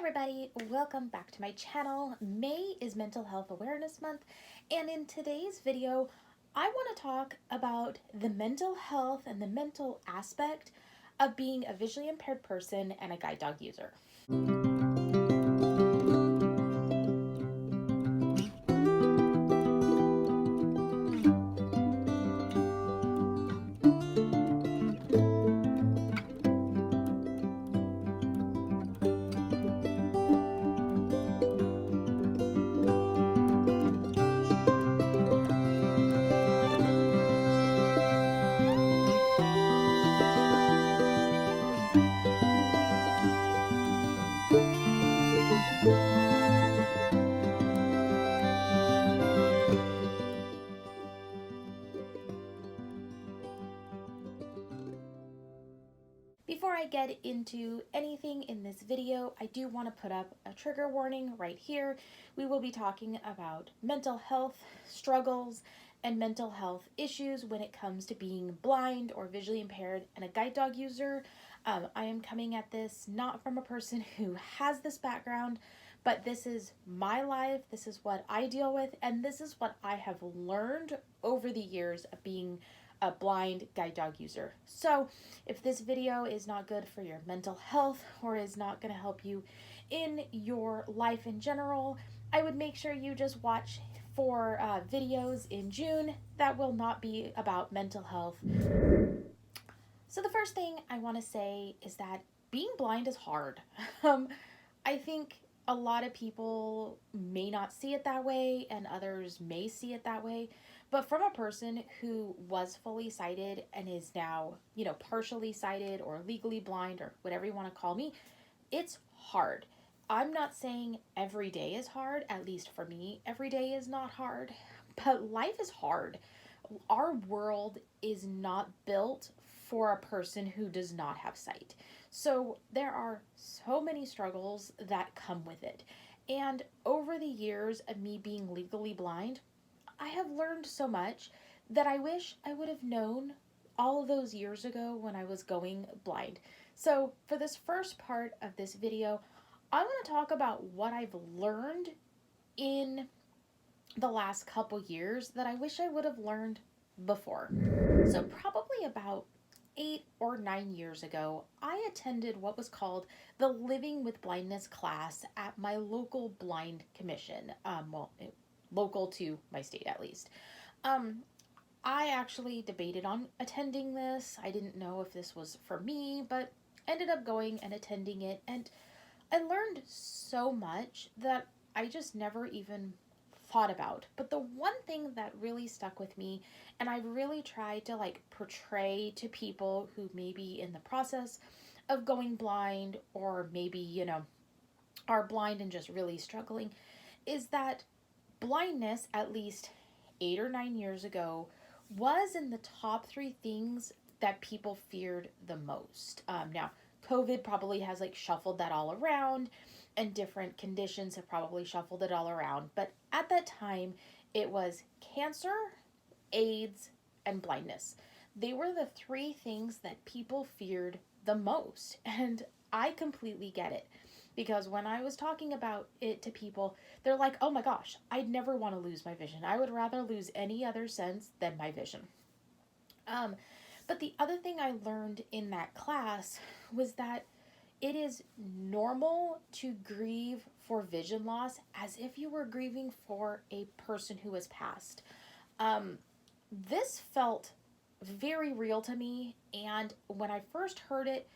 everybody, welcome back to my channel. May is Mental Health Awareness Month, and in today's video, I want to talk about the mental health and the mental aspect of being a visually impaired person and a guide dog user. Before I get into anything in this video, I do want to put up a trigger warning right here. We will be talking about mental health struggles and mental health issues when it comes to being blind or visually impaired and a guide dog user. I am coming at this not from a person who has this background, but this is my life, this is what I deal with, and this is what I have learned over the years of being a blind guide dog user. So if this video is not good for your mental health or is not going to help you in your life in general, I would make sure you just watch for videos in June that will not be about mental health. So the first thing I want to say is that being blind is hard. I think a lot of people may not see it that way and others may see it that way. But from a person who was fully sighted and is now, partially sighted or legally blind or whatever you want to call me, it's hard. I'm not saying every day is hard, at least for me, every day is not hard, but life is hard. Our world is not built for a person who does not have sight. So there are so many struggles that come with it. And over the years of me being legally blind, I have learned so much that I wish I would have known all of those years ago when I was going blind. So for this first part of this video, I want to talk about what I've learned in the last couple years that I wish I would have learned before. So probably about 8 or 9 years ago, I attended what was called the Living with Blindness class at my local blind commission. Local to my state at least. I actually debated on attending this. I didn't know if this was for me, but ended up going and attending it, and I learned so much that I just never even thought about. But the one thing that really stuck with me, and I really tried to portray to people who may be in the process of going blind or maybe, are blind and just really struggling, is that blindness, at least 8 or 9 years ago, was in the top 3 things that people feared the most. Now, COVID probably has shuffled that all around, and different conditions have probably shuffled it all around. But at that time, it was cancer, AIDS, and blindness. They were the 3 things that people feared the most. And I completely get it. Because when I was talking about it to people, they're like, oh my gosh, I'd never want to lose my vision. I would rather lose any other sense than my vision. But the other thing I learned in that class was that it is normal to grieve for vision loss as if you were grieving for a person who has passed. This felt very real to me, and when I first heard it,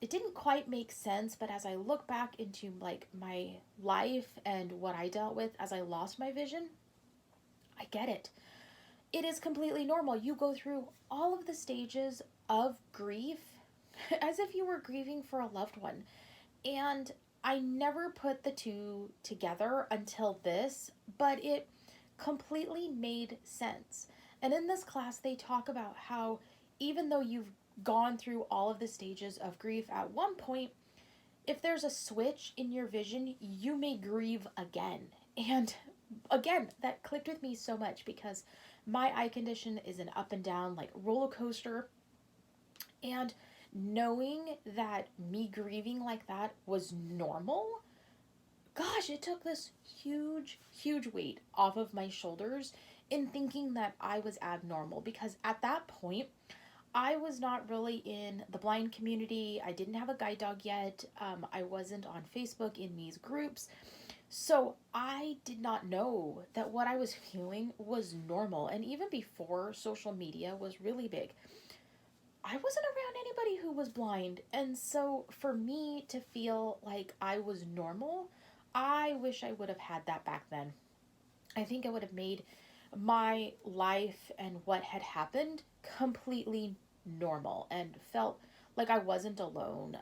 it didn't quite make sense, but as I look back into my life and what I dealt with as I lost my vision, I get it. It is completely normal. You go through all of the stages of grief as if you were grieving for a loved one. And I never put the two together until this, but it completely made sense. And in this class, they talk about how even though you've gone through all of the stages of grief, at one point, if there's a switch in your vision, you may grieve again. And again, that clicked with me so much because my eye condition is an up and down roller coaster. And knowing that me grieving like that was normal gosh, it took this huge weight off of my shoulders in thinking that I was abnormal, because at that point, I was not really in the blind community. I didn't have a guide dog yet. I wasn't on Facebook in these groups. So I did not know that what I was feeling was normal. And even before social media was really big, I wasn't around anybody who was blind. And so for me to feel like I was normal, I wish I would have had that back then. I think it would have made my life and what had happened completely normal and felt like I wasn't alone.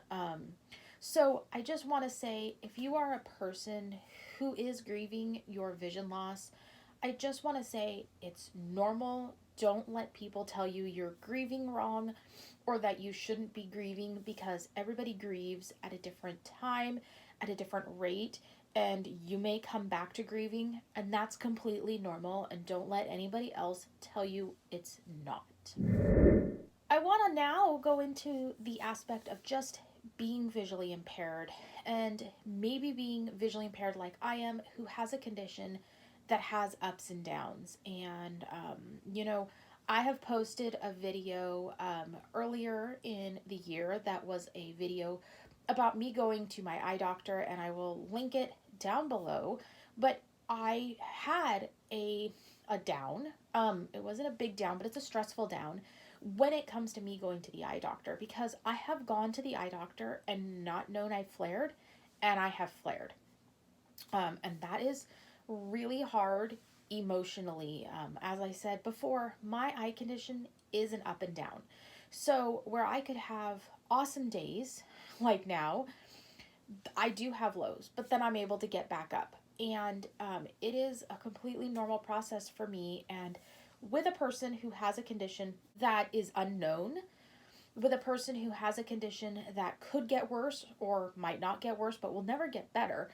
So I just want to say, if you are a person who is grieving your vision loss, I just want to say it's normal. Don't let people tell you you're grieving wrong or that you shouldn't be grieving, because everybody grieves at a different time, at a different rate, and you may come back to grieving, and that's completely normal. And don't let anybody else tell you it's not. I want to now go into the aspect of just being visually impaired, and maybe being visually impaired like I am, who has a condition that has ups and downs. And, I have posted a video earlier in the year that was a video about me going to my eye doctor, and I will link it down below. But I had a down. It wasn't a big down, but it's a stressful down when it comes to me going to the eye doctor, because I have gone to the eye doctor and not known I flared, and I have flared. And that is really hard emotionally. As I said before, my eye condition is an up and down. So, where I could have awesome days, like now, I do have lows, but then I'm able to get back up. And it is a completely normal process for me. And with a person who has a condition that is unknown, with a person who has a condition that could get worse or might not get worse, but will never get better,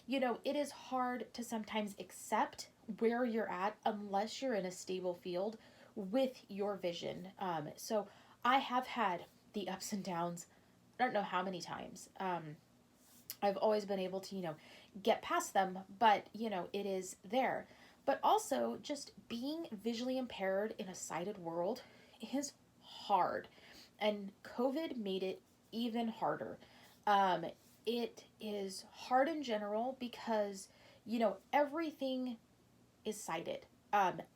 it is hard to sometimes accept where you're at unless you're in a stable field with your vision. So I have had the ups and downs. I don't know how many times. I've always been able to, get past them, but, it is there. But also, just being visually impaired in a sighted world is hard. And COVID made it even harder. Um, it is hard in general because, everything is cited.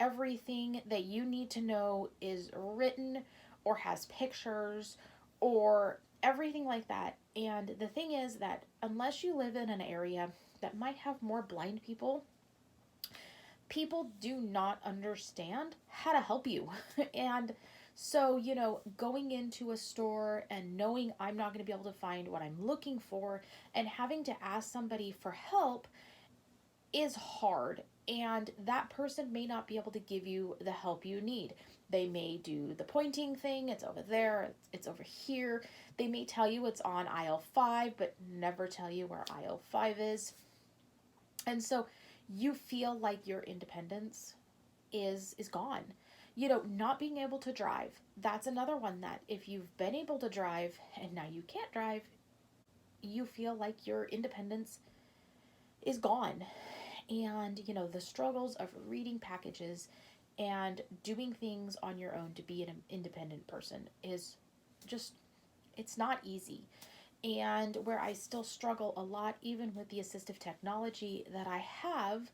Everything that you need to know is written or has pictures or everything like that. And the thing is that unless you live in an area that might have more blind people, people do not understand how to help you. And so, going into a store and knowing I'm not going to be able to find what I'm looking for and having to ask somebody for help is hard. And that person may not be able to give you the help you need. They may do the pointing thing, it's over there, it's over here. They may tell you it's on aisle 5, but never tell you where aisle 5 is. And so you feel like your independence is gone. Not being able to drive. That's another one that if you've been able to drive and now you can't drive, you feel like your independence is gone. And, the struggles of reading packages and doing things on your own to be an independent person is just, it's not easy. And where I still struggle a lot, even with the assistive technology that I have,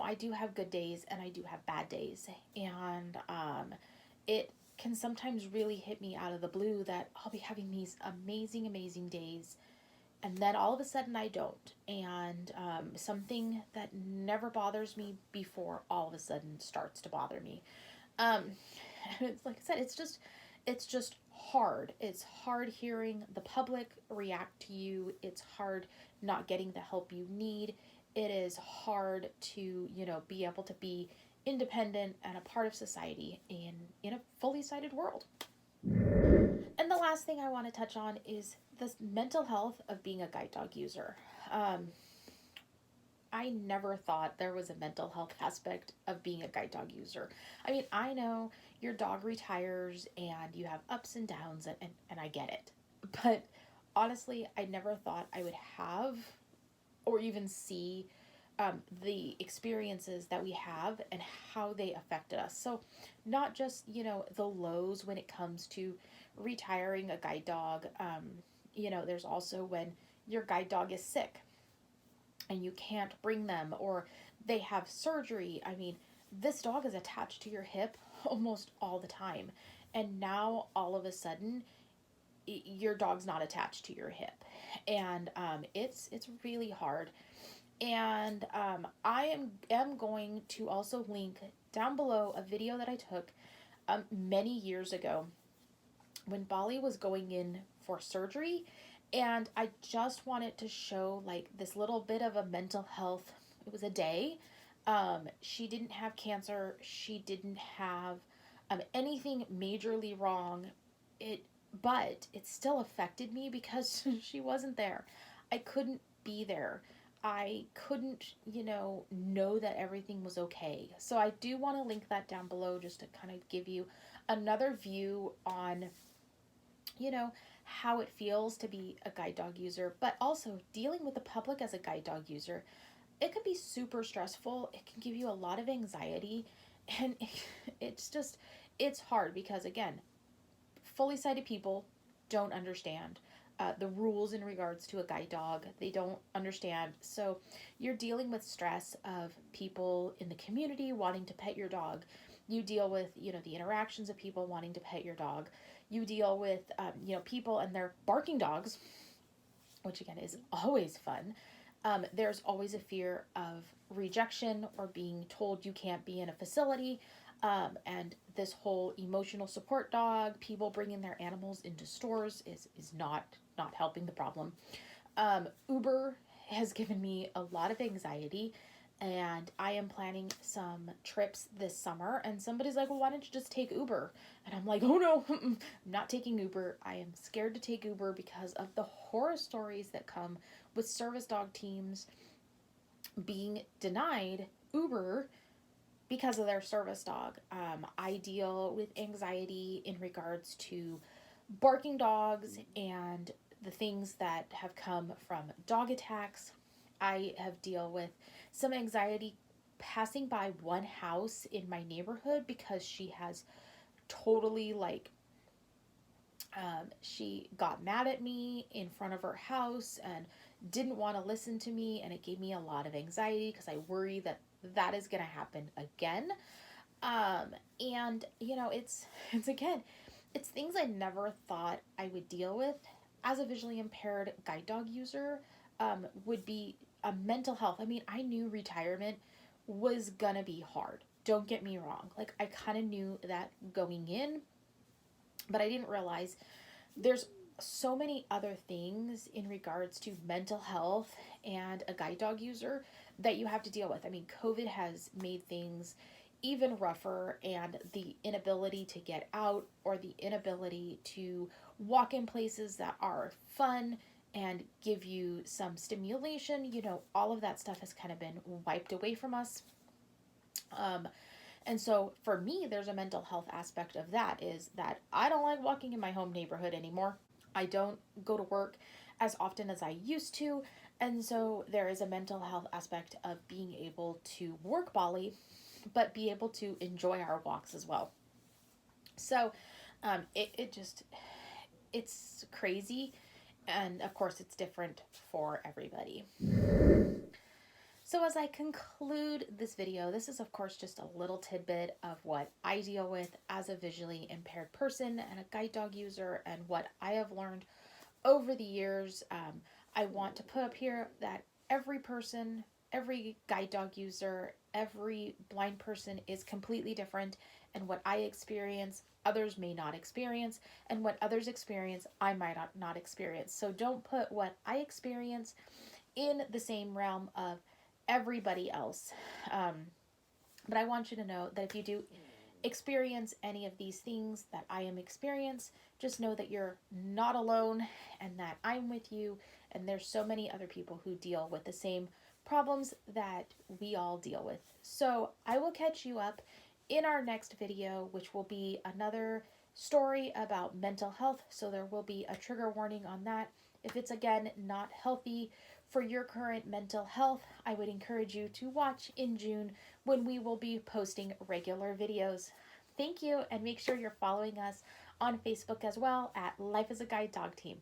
I do have good days and I do have bad days. And it can sometimes really hit me out of the blue that I'll be having these amazing days, and then all of a sudden I don't. And something that never bothers me before all of a sudden starts to bother me. Um, it's like I said, it's just hard. It's hard hearing the public react to you. It's hard not getting the help you need. It is hard to, be able to be independent and a part of society in a fully sighted world. And the last thing I want to touch on is the mental health of being a guide dog user. Um, I never thought there was a mental health aspect of being a guide dog user. I mean, I know your dog retires and you have ups and downs, and I get it. But honestly, I never thought I would have or even see the experiences that we have and how they affected us. So, not just, the lows when it comes to retiring a guide dog. There's also when your guide dog is sick and you can't bring them, or they have surgery. I mean, this dog is attached to your hip almost all the time. And now all of a sudden, your dog's not attached to your hip. And it's really hard. And I am going to also link down below a video that I took many years ago when Bali was going in for surgery. And I just wanted to show like this little bit of a mental health. It was a day. She didn't have cancer. She didn't have anything majorly wrong. It, but it still affected me because she wasn't there. I couldn't be there. I couldn't, know that everything was okay. So I do want to link that down below just to kind of give you another view on, how it feels to be a guide dog user, but also dealing with the public as a guide dog user. It can be super stressful. It can give you a lot of anxiety, and it's hard because, again, fully sighted people don't understand the rules in regards to a guide dog. They don't understand. So you're dealing with stress of people in the community wanting to pet your dog. You deal with, the interactions of people wanting to pet your dog. You deal with, people and their barking dogs, which again is always fun. There's always a fear of rejection or being told you can't be in a facility. And this whole emotional support dog, people bringing their animals into stores is not helping the problem. Uber has given me a lot of anxiety, and I am planning some trips this summer. And somebody's like, well, why don't you just take Uber? And I'm like, oh no, I'm not taking Uber. I am scared to take Uber because of the horror stories that come with service dog teams being denied Uber because of their service dog. I deal with anxiety in regards to barking dogs and the things that have come from dog attacks. I have dealt with some anxiety passing by one house in my neighborhood because she has totally she got mad at me in front of her house and didn't want to listen to me, and it gave me a lot of anxiety because I worry that is going to happen again. And it's again, it's things I never thought I would deal with as a visually impaired guide dog user. Would be a mental health. I mean, I knew retirement was gonna be hard. Don't get me wrong. Like, I kind of knew that going in, but I didn't realize there's so many other things in regards to mental health and a guide dog user that you have to deal with. I mean, COVID has made things even rougher, and the inability to get out or the inability to walk in places that are fun and give you some stimulation, all of that stuff has kind of been wiped away from us. And so for me, there's a mental health aspect of that, is that I don't like walking in my home neighborhood anymore. I don't go to work as often as I used to. And so there is a mental health aspect of being able to work Bali, but be able to enjoy our walks as well. So it's crazy. And of course, it's different for everybody. So as I conclude this video, this is of course just a little tidbit of what I deal with as a visually impaired person and a guide dog user, and what I have learned over the years. I want to put up here that every person, every guide dog user, every blind person is completely different, and what I experience, others may not experience, and what others experience, I might not experience. So don't put what I experience in the same realm of everybody else. But I want you to know that if you do experience any of these things that I am experiencing, just know that you're not alone, and that I'm with you, and there's so many other people who deal with the same problems that we all deal with. So I will catch you up in our next video, which will be another story about mental health. So there will be a trigger warning on that. If it's again not healthy for your current mental health, I would encourage you to watch in June when we will be posting regular videos. Thank you, and make sure you're following us on Facebook as well at Life as a Guide Dog Team.